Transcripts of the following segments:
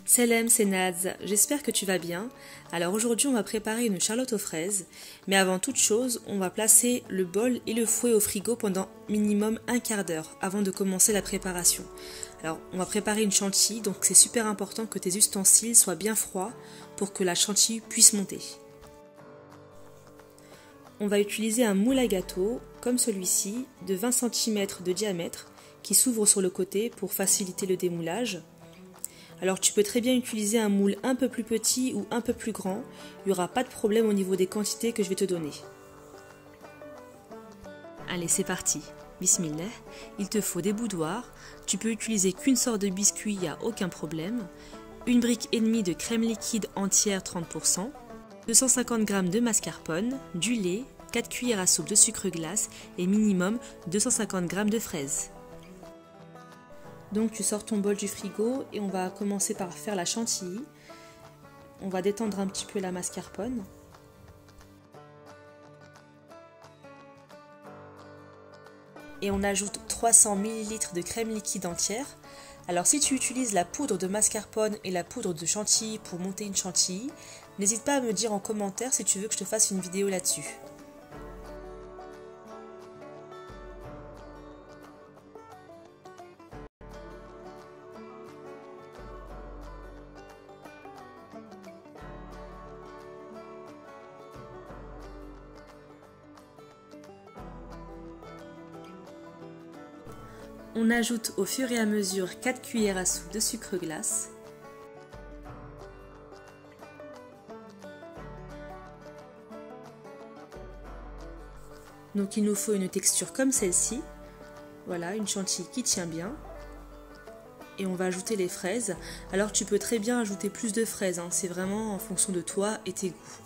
Salam, c'est Naz, j'espère que tu vas bien. Alors aujourd'hui on va préparer une charlotte aux fraises, mais avant toute chose on va placer le bol et le fouet au frigo pendant minimum un quart d'heure avant de commencer la préparation. Alors on va préparer une chantilly, donc c'est super important que tes ustensiles soient bien froids pour que la chantilly puisse monter. On va utiliser un moule à gâteau comme celui-ci de 20 cm de diamètre qui s'ouvre sur le côté pour faciliter le démoulage. Alors tu peux très bien utiliser un moule un peu plus petit ou un peu plus grand, il n'y aura pas de problème au niveau des quantités que je vais te donner. Allez, c'est parti. Bismillah, il te faut des boudoirs, tu peux utiliser qu'une sorte de biscuit, il n'y a aucun problème, une brique et demie de crème liquide entière 30%, 250 g de mascarpone, du lait, 4 cuillères à soupe de sucre glace et minimum 250 g de fraises. Donc tu sors ton bol du frigo et on va commencer par faire la chantilly. On va détendre un petit peu la mascarpone. Et on ajoute 300 ml de crème liquide entière. Alors si tu utilises la poudre de mascarpone et la poudre de chantilly pour monter une chantilly, n'hésite pas à me dire en commentaire si tu veux que je te fasse une vidéo là-dessus. On ajoute au fur et à mesure 4 cuillères à soupe de sucre glace. Donc il nous faut une texture comme celle-ci. Voilà, une chantilly qui tient bien. Et on va ajouter les fraises. Alors tu peux très bien ajouter plus de fraises, hein. C'est vraiment en fonction de toi et tes goûts.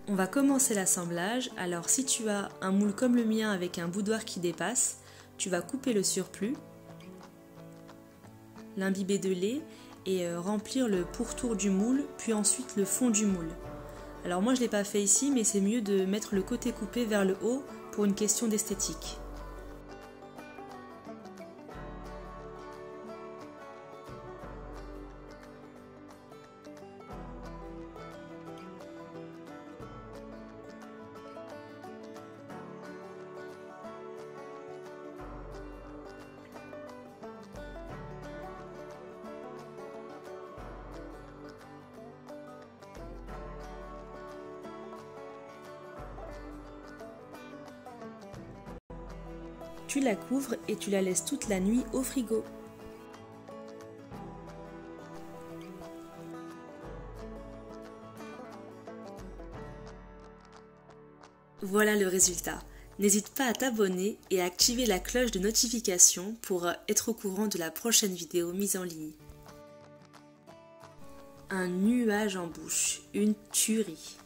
On va commencer l'assemblage. Alors si tu as un moule comme le mien avec un boudoir qui dépasse, tu vas couper le surplus, l'imbiber de lait et remplir le pourtour du moule, puis ensuite le fond du moule. Alors moi je ne l'ai pas fait ici, mais c'est mieux de mettre le côté coupé vers le haut pour une question d'esthétique. Tu la couvres et tu la laisses toute la nuit au frigo. Voilà le résultat. N'hésite pas à t'abonner et à activer la cloche de notification pour être au courant de la prochaine vidéo mise en ligne. Un nuage en bouche, une tuerie.